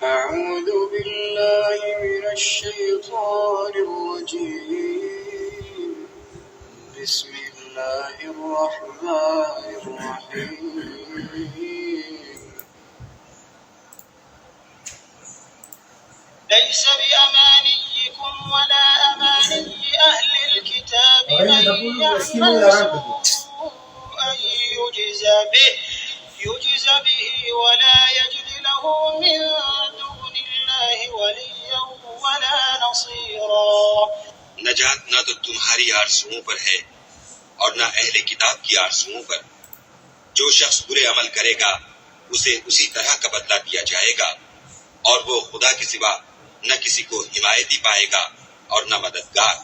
أعوذ بالله من الشيطان الرجيم بسم الله الرحمن الرحيم ليس بأمانيكم ولا أماني أهل الكتاب من يعمل سوءا يجز به ولا يجد له من دون الله وليا ولا نصيرا. نجات نہ تو تمہاری آرزوؤں پر ہے اور نہ اہل کتاب کی آرزوؤں پر. جو شخص برے عمل کرے گا اسے اسی طرح کا بدلہ دیا جائے گا، اور وہ خدا کے سوا نہ کسی کو حمایتی پائے گا اور نہ مددگار.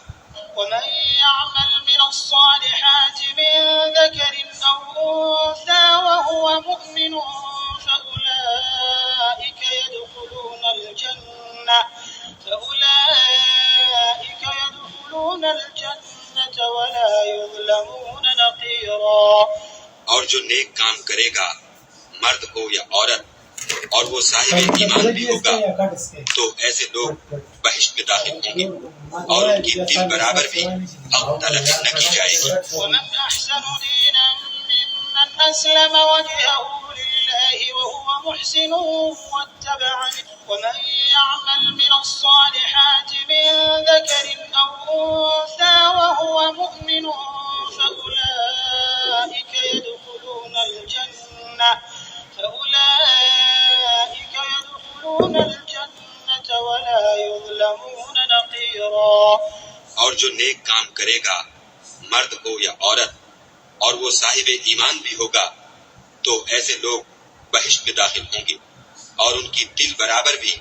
ومن يعمل من الصالحات من ذكر أو أنثى وهو مؤمن فأولئك يدخلون الجنة ولا يظلمون نقيرا. اور جو نیک کام کرے گا مرد ہو یا عورت اور وہ صاحب ایمان بھی ہوگا تو ایسے لوگ بہشت میں داخل ہوں گے اور ان کی دل برابر بھی حق تلفی نہ کی جائے گی. ومن أحسن دينا ممن أسلم وجهه لله وهو محسن واتبعني. ومن يعمل من الصالحات من ذكر أو أنثى وهو مؤمن فأولئك يدخلون الجنة ولا يظلمون نقيرا. اور جو نیک کام کرے گا مرد ہو یا عورت اور وہ صاحب ایمان بھی ہوگا تو ایسے لوگ بہشت میں داخل ہوں گے اور ان کی دل برابر بھی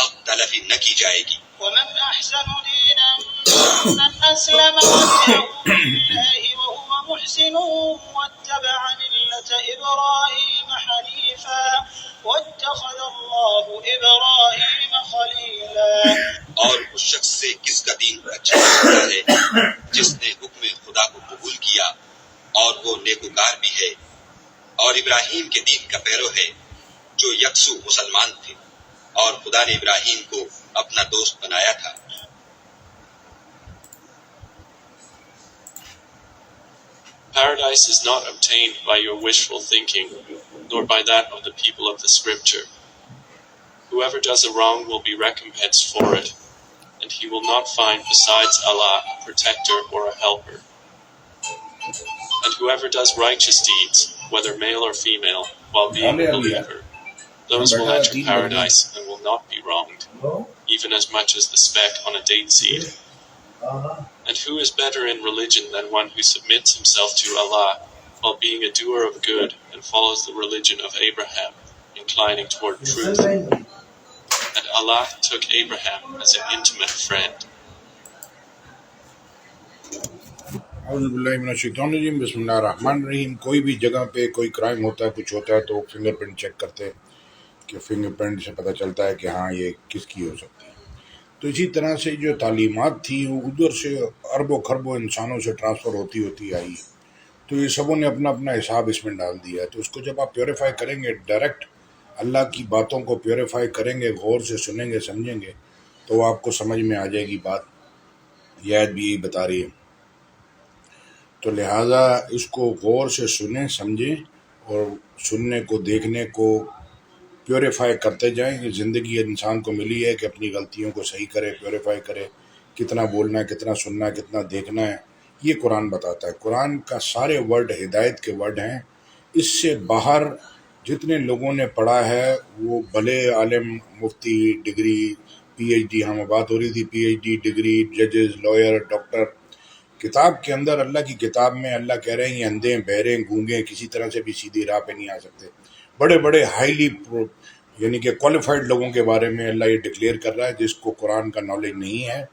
حق تلفی نہ کی جائے گی. ومن أحسن دينا ممن أسلم وجهه لله وهو محسن واتبع ملة إبراهيم حنيفا واتخذ الله إبراهيم خليلا. اور اس شخص سے کس کا دین اچھا لگتا ہے جس نے حکم خدا کو قبول کیا اور وہ نیکوکار بھی ہے اور ابراہیم کے دین کا پیرو ہے جو یکسو مسلمان تھے، اور خدا نے ابراہیم کو اپنا دوست بنایا تھا. Paradise is not obtained by your wishful thinking, nor by that of the people of the scripture. Whoever does a wrong will be recompensed for it, and he will not find besides Allah a protector or a helper. And whoever does righteous deeds, whether male or female, while being a believer, those will enter paradise and will not be wronged, even as much as the speck on a date seed. And who is better in religion than one who submits himself to Allah while being a doer of good and follows the religion of Abraham, inclining toward truth? And Allah took Abraham as an intimate friend. اعوذ باللہ من الشیطان الرجیم بسم اللہ الرحمن الرحیم. کوئی بھی جگہ پہ کوئی کرائم ہوتا ہے، کچھ ہوتا ہے تو فنگر پرنٹ چیک کرتے ہیں کہ فنگر پرنٹ سے پتہ چلتا ہے کہ ہاں یہ کس کی ہو سکتی ہے. تو اسی طرح سے جو تعلیمات تھی وہ ادھر سے اربوں خربوں انسانوں سے ٹرانسفر ہوتی آئی، تو یہ سبوں نے اپنا اپنا حساب اس میں ڈال دیا ہے. تو اس کو جب آپ پیوریفائی کریں گے، ڈائریکٹ اللہ کی باتوں کو پیوریفائی کریں گے، غور سے سنیں گے، سمجھیں گے، تو آپ کو سمجھ میں آ جائے گی بات. یہ آیت بھی یہی بتا رہی ہے. تو لہٰذا اس کو غور سے سنیں، سمجھیں، اور سننے کو دیکھنے کو پیوریفائی کرتے جائیں. کہ زندگی انسان کو ملی ہے کہ اپنی غلطیوں کو صحیح کرے، پیوریفائی کرے. کتنا بولنا ہے، کتنا سننا ہے، کتنا دیکھنا ہے، یہ قرآن بتاتا ہے. قرآن کا سارے ورڈ ہدایت کے ورڈ ہیں. اس سے باہر جتنے لوگوں نے پڑھا ہے وہ بھلے عالم، مفتی، ڈگری، پی ایچ ڈی، ہمیں بات ہو رہی تھی پی ایچ ڈی، ڈگری، ججز، لائر، ڈاکٹر. کتاب کے اندر، اللہ کی کتاب میں اللہ کہہ رہے ہیں یہ اندھے، بہرے، گونگے کسی طرح سے بھی سیدھی راہ پہ نہیں آ سکتے. بڑے بڑے ہائیلی یعنی کہ کوالیفائڈ لوگوں کے بارے میں اللہ یہ ڈکلیئر کر رہا ہے جس کو قرآن کا نالج نہیں ہے،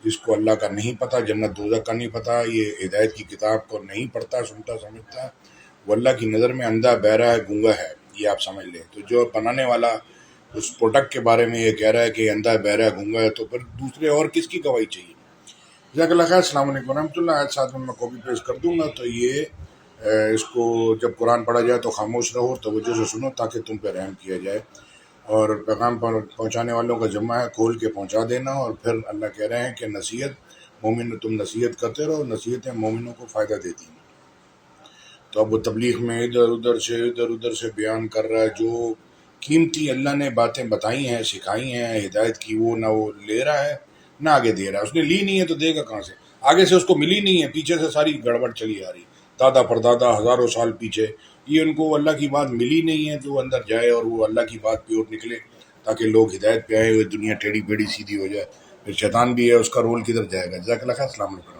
جس کو اللہ کا نہیں پتہ، جنت دوزخ کا نہیں پتہ، یہ ہدایت کی کتاب کو نہیں پڑھتا، سنتا، سمجھتا، وہ اللہ کی نظر میں اندھا، بہرا ہے، گونگا ہے. یہ آپ سمجھ لیں. تو جو بنانے والا اس پروڈکٹ کے بارے میں یہ کہہ رہا ہے کہ اندھا، بہرا، گونگا ہے، تو پھر دوسرے اور کس کی گواہی چاہیے؟ جزاک اللہ خیر. السلام علیکم ورحمۃ اللہ. آج ساتھ میں کاپی پیسٹ کر دوں گا. تو یہ اس کو جب قرآن پڑھا جائے تو خاموش رہو، توجہ سے سنو تاکہ تم پہ رحم کیا جائے. اور پیغام پہنچانے والوں کا جمع ہے، کھول کے پہنچا دینا. اور پھر اللہ کہہ رہے ہیں کہ نصیحت مومن، تم نصیحت کرتے رہو، نصیحتیں مومنوں کو فائدہ دیتی ہیں. تو اب وہ تبلیغ میں ادھر ادھر سے بیان کر رہا ہے. جو قیمتی اللہ نے باتیں بتائی ہیں، سکھائی ہیں ہدایت کی، وہ نہ وہ لے رہا ہے نہ آگے دے رہا ہے. اس نے لی نہیں ہے تو دے گا کہاں سے؟ آگے سے اس کو ملی نہیں ہے، پیچھے سے ساری گڑبڑ چلی آ رہی، دادا پردادا ہزاروں سال پیچھے. یہ ان کو اللہ کی بات ملی نہیں ہے تو اندر جائے اور وہ اللہ کی بات پہ اور نکلے تاکہ لوگ ہدایت پہ آئے ہوئے، دنیا ٹیڑھی بیڑھی سیدھی ہو جائے. پھر شیطان بھی ہے، اس کا رول کدھر جائے گا؟ جزاک اللہ خیر. السلام علیکم.